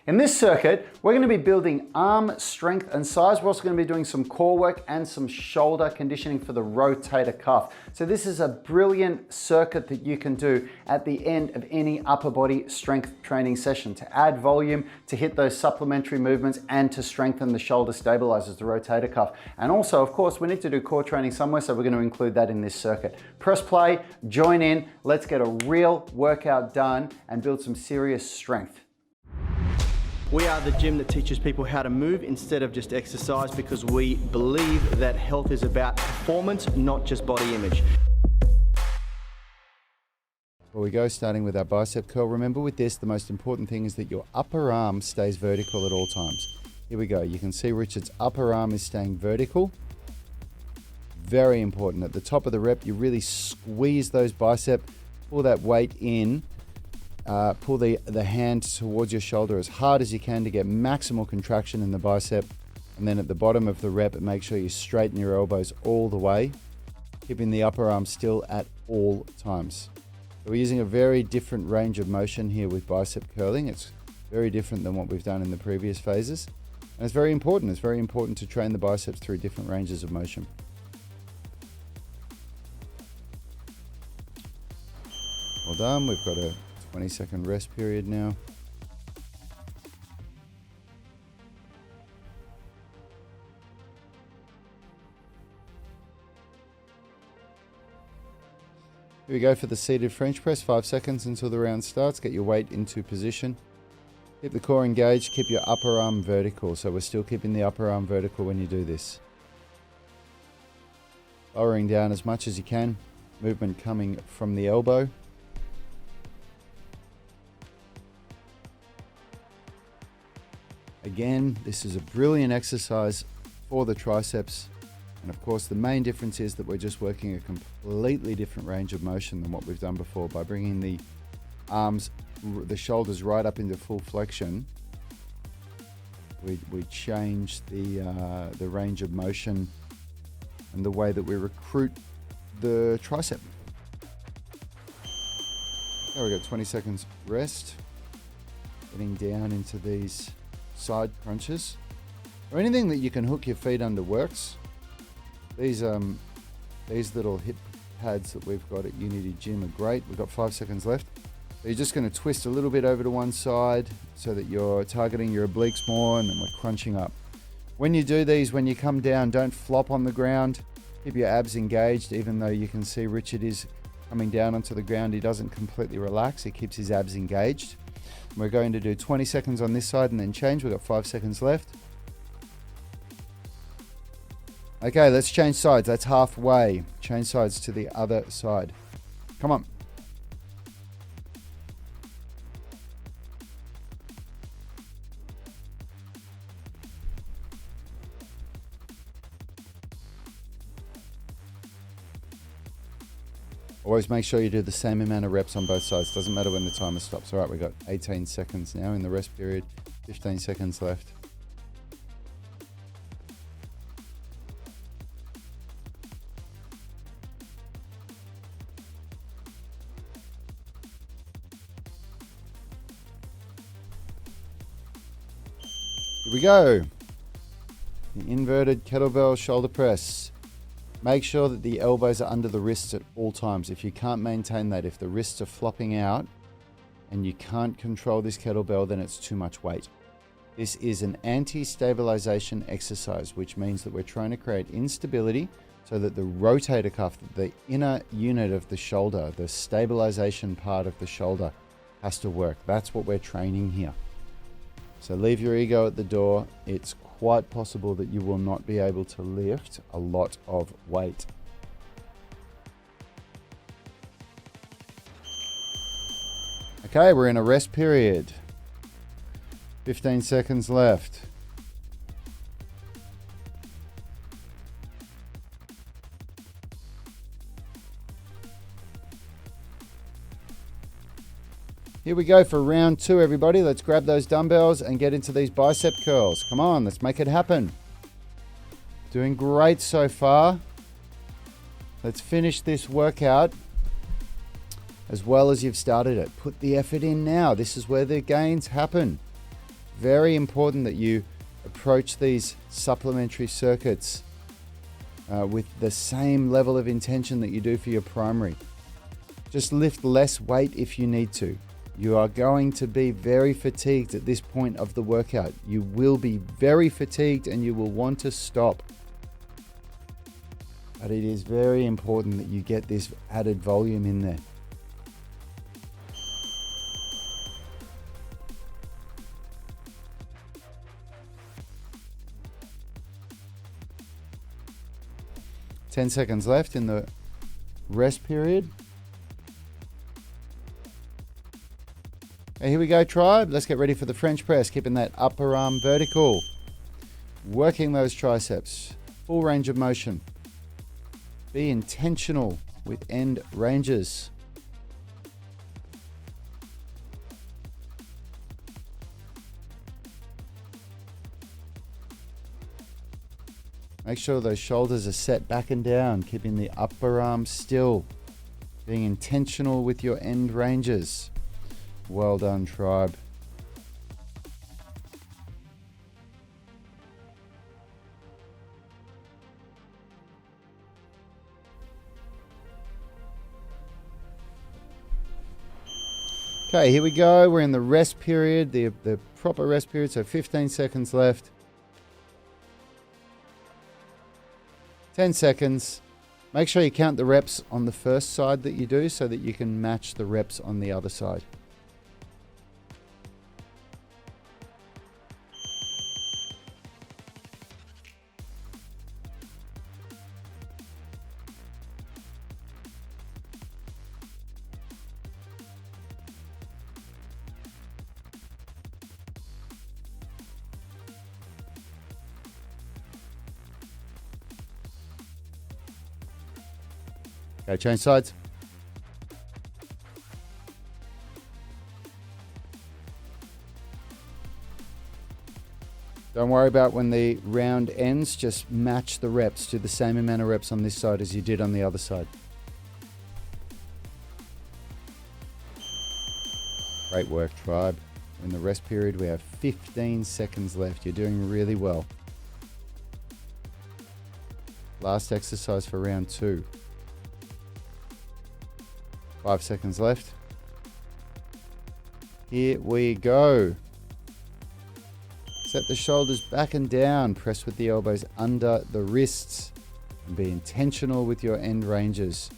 In this circuit, we're going to be building arm strength and size. We're also going to be doing some core work and some shoulder conditioning for the rotator cuff. So this is a brilliant circuit that you can do at the end of any upper body strength training session to add volume, to hit those supplementary movements, and to strengthen the shoulder stabilizers, the rotator cuff. And also, of course, we need to do core training somewhere, so we're going to include that in this circuit. Press play, join in, let's get a real workout done and build some serious strength. We are the gym that teaches people how to move instead of just exercise, because we believe that health is about performance, not just body image. Here we go, starting with our bicep curl. Remember with this, the most important thing is that your upper arm stays vertical at all times. Here we go. You can see Richard's upper arm is staying vertical. Very important. At the top of the rep, you really squeeze those biceps, pull that weight in. Pull the hand towards your shoulder as hard as you can to get maximal contraction in the bicep. And then at the bottom of the rep, make sure you straighten your elbows all the way, keeping the upper arm still at all times. So we're using a very different range of motion here with bicep curling. It's very different than what we've done in the previous phases. And it's very important. It's very important to train the biceps through different ranges of motion. Well done. We've got a 20-second rest period now. Here we go for the seated French press. 5 seconds until the round starts. Get your weight into position. Keep the core engaged. Keep your upper arm vertical. So we're still keeping the upper arm vertical when you do this. Lowering down as much as you can. Movement coming from the elbow. Again, this is a brilliant exercise for the triceps. And of course, the main difference is that we're just working a completely different range of motion than what we've done before. By bringing the arms, the shoulders right up into full flexion, we change the range of motion and the way that we recruit the tricep. Okay, we've got 20 seconds rest. Getting down into these side crunches, or anything that you can hook your feet under works. These little hip pads that we've got at Unity Gym are great. We've got 5 seconds left. So you're just going to twist a little bit over to one side so that you're targeting your obliques more, and then we're crunching up. When you do these, when you come down, don't flop on the ground. Keep your abs engaged, even though you can see Richard is coming down onto the ground. He doesn't completely relax. He keeps his abs engaged. We're going to do 20 seconds on this side and then change. We've got 5 seconds left. Okay, let's change sides. That's halfway. Change sides to the other side. Come on. Always make sure you do the same amount of reps on both sides. Doesn't matter when the timer stops. All right, we've got 18 seconds now in the rest period. 15 seconds left. Here we go. The inverted kettlebell shoulder press. Make sure that the elbows are under the wrists at all times. If you can't maintain that, if the wrists are flopping out and you can't control this kettlebell, then it's too much weight. This is an anti-stabilization exercise, which means that we're trying to create instability so that the rotator cuff, the inner unit of the shoulder, the stabilization part of the shoulder, has to work. That's what we're training here. So leave your ego at the door. It's quite possible that you will not be able to lift a lot of weight. Okay, we're in a rest period. 15 seconds left. Here we go for round 2, everybody. Let's grab those dumbbells and get into these bicep curls. Come on, let's make it happen. Doing great so far. Let's finish this workout as well as you've started it. Put the effort in now. This is where the gains happen. Very important that you approach these supplementary circuits with the same level of intention that you do for your primary. Just lift less weight if you need to. You are going to be very fatigued at this point of the workout. You will be very fatigued and you will want to stop. But it is very important that you get this added volume in there. Ten seconds left in the rest period. Okay, here we go, tribe. Let's get ready for the French press, keeping that upper arm vertical. Working those triceps. Full range of motion. Be intentional with end ranges. Make sure those shoulders are set back and down, keeping the upper arm still. Being intentional with your end ranges. Well done, tribe. Okay, here we go. We're in the rest period, the proper rest period, so 15 seconds left. 10 seconds. Make sure you count the reps on the first side that you do so that you can match the reps on the other side. Okay, change sides. Don't worry about when the round ends, just match the reps. Do the same amount of reps on this side as you did on the other side. Great work, tribe. In the rest period, we have 15 seconds left. You're doing really well. Last exercise for round 2. 5 seconds left. Here we go. Set the shoulders back and down. Press with the elbows under the wrists. And be intentional with your end ranges.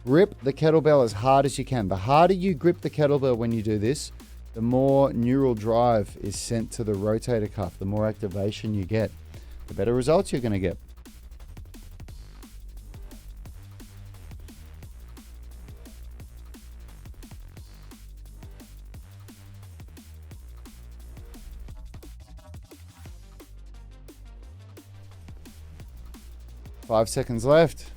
Grip the kettlebell as hard as you can. The harder you grip the kettlebell when you do this, the more neural drive is sent to the rotator cuff. The more activation you get, the better results you're going to get. Five seconds left.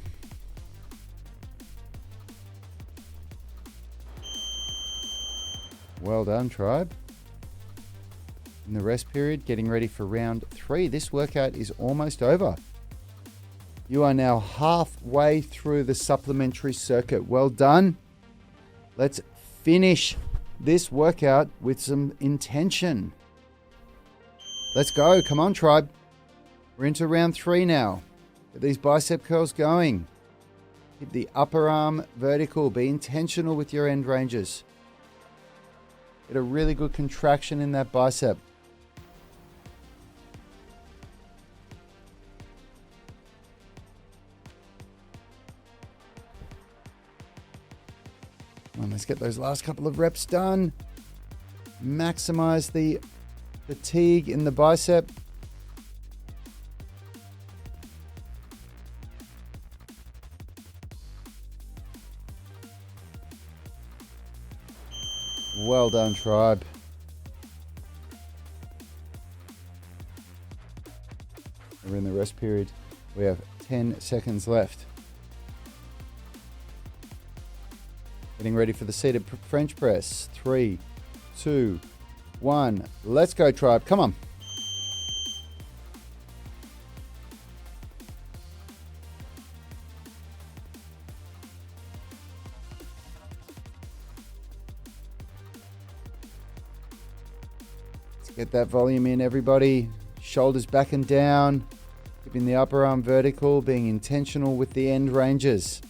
Well done, tribe. In the rest period, getting ready for round 3. This workout is almost over. You are now halfway through the supplementary circuit. Well done. Let's finish this workout with some intention. Let's go. Come on, tribe. We're into round 3 now. Get these bicep curls going. Keep the upper arm vertical. Be intentional with your end ranges. Get a really good contraction in that bicep. Come on, let's get those last couple of reps done. Maximize the fatigue in the bicep. Well done, tribe. We're in the rest period. We have 10 seconds left. Getting ready for the seated French press. 3, 2, 1. Let's go, tribe. Come on. Get that volume in, everybody. Shoulders back and down. Keeping the upper arm vertical, being intentional with the end ranges.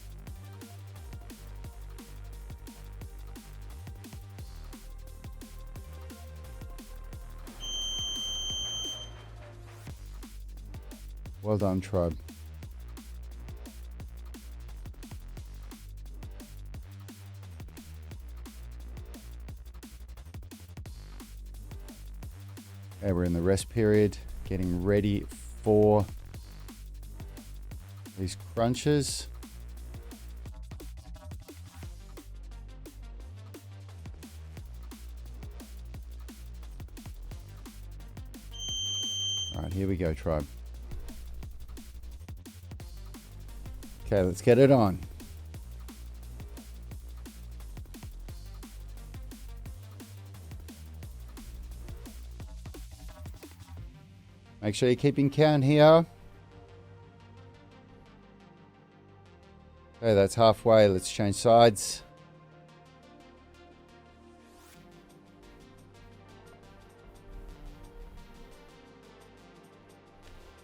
Well done, tribe. Okay, we're in the rest period, getting ready for these crunches. All right, here we go, tribe. Okay, let's get it on. Make sure you're keeping count here. Okay, that's halfway. Let's change sides.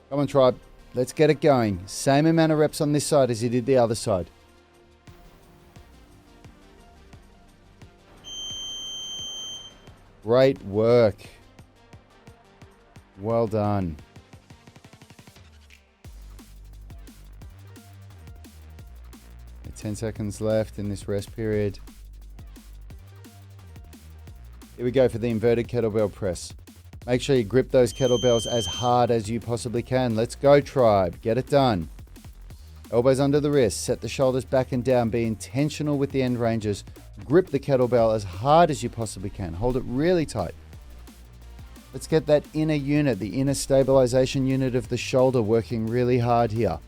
Come on, tribe. Let's get it going. Same amount of reps on this side as you did the other side. Great work. Well done. Okay, 10 seconds left in this rest period. Here we go for the inverted kettlebell press. Make sure you grip those kettlebells as hard as you possibly can. Let's go, tribe. Get it done. Elbows under the wrist. Set the shoulders back and down. Be intentional with the end ranges. Grip the kettlebell as hard as you possibly can. Hold it really tight. Let's get that inner unit, the inner stabilization unit of the shoulder working really hard here.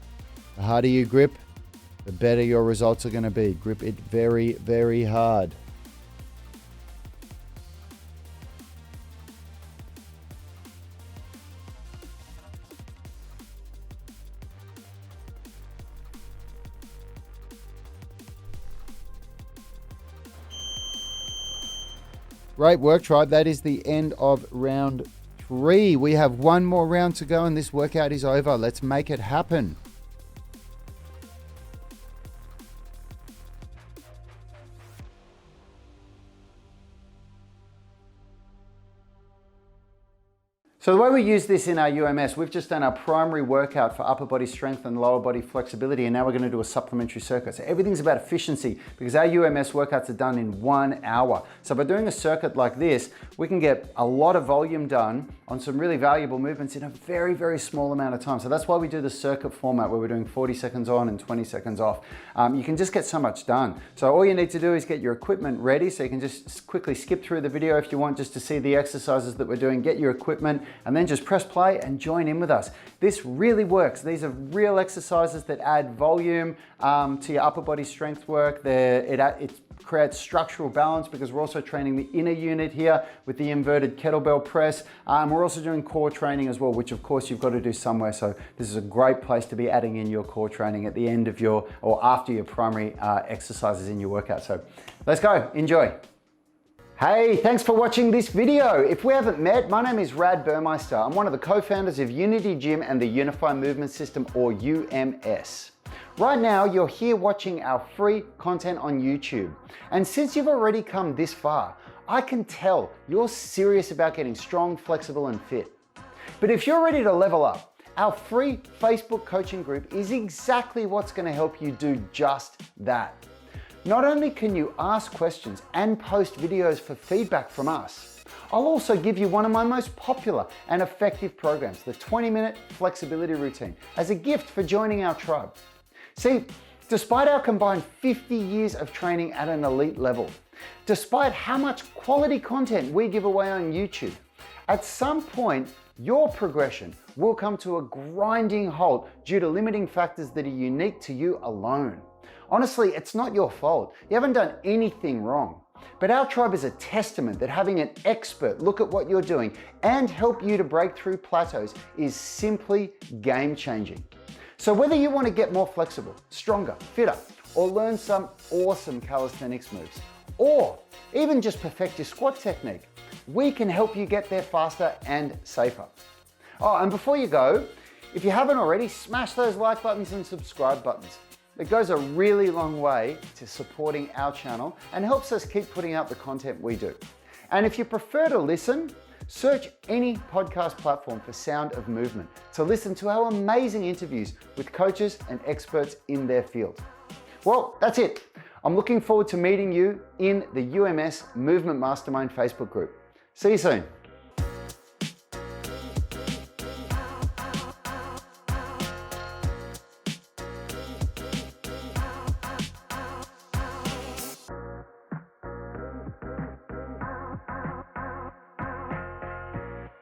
The harder you grip, the better your results are going to be. Grip it very, very hard. Great work, tribe. That is the end of round 3. We have one more round to go and this workout is over. Let's make it happen. So the way we use this in our UMS, we've just done our primary workout for upper body strength and lower body flexibility, and now we're going to do a supplementary circuit. So everything's about efficiency because our UMS workouts are done in 1 hour. So by doing a circuit like this, we can get a lot of volume done on some really valuable movements in a very, very small amount of time. So that's why we do the circuit format where we're doing 40 seconds on and 20 seconds off. You can just get so much done. So all you need to do is get your equipment ready. So you can just quickly skip through the video if you want, just to see the exercises that we're doing. Get your equipment and then just press play and join in with us. This really works. These are real exercises that add volume to your upper body strength work. It creates structural balance because we're also training the inner unit here with the inverted kettlebell press. We're also doing core training as well, which of course you've got to do somewhere. So this is a great place to be adding in your core training at the end of your, or after your primary exercises in your workout. So let's go, enjoy. Hey, thanks for watching this video. If we haven't met, my name is Rad Burmeister. I'm one of the co-founders of Unity Gym and the Unified Movement System, or UMS. Right now, you're here watching our free content on YouTube. And since you've already come this far, I can tell you're serious about getting strong, flexible, and fit. But if you're ready to level up, our free Facebook coaching group is exactly what's going to help you do just that. Not only can you ask questions and post videos for feedback from us, I'll also give you one of my most popular and effective programs, the 20-minute flexibility routine, as a gift for joining our tribe. See, despite our combined 50 years of training at an elite level, despite how much quality content we give away on YouTube, at some point, your progression will come to a grinding halt due to limiting factors that are unique to you alone. Honestly, it's not your fault. You haven't done anything wrong. But our tribe is a testament that having an expert look at what you're doing and help you to break through plateaus is simply game-changing. So whether you want to get more flexible, stronger, fitter, or learn some awesome calisthenics moves, or even just perfect your squat technique, we can help you get there faster and safer. Oh, and before you go, if you haven't already, smash those like buttons and subscribe buttons. It goes a really long way to supporting our channel and helps us keep putting out the content we do. And if you prefer to listen, search any podcast platform for Sound of Movement to listen to our amazing interviews with coaches and experts in their field. Well, that's it. I'm looking forward to meeting you in the UMS Movement Mastermind Facebook group. See you soon.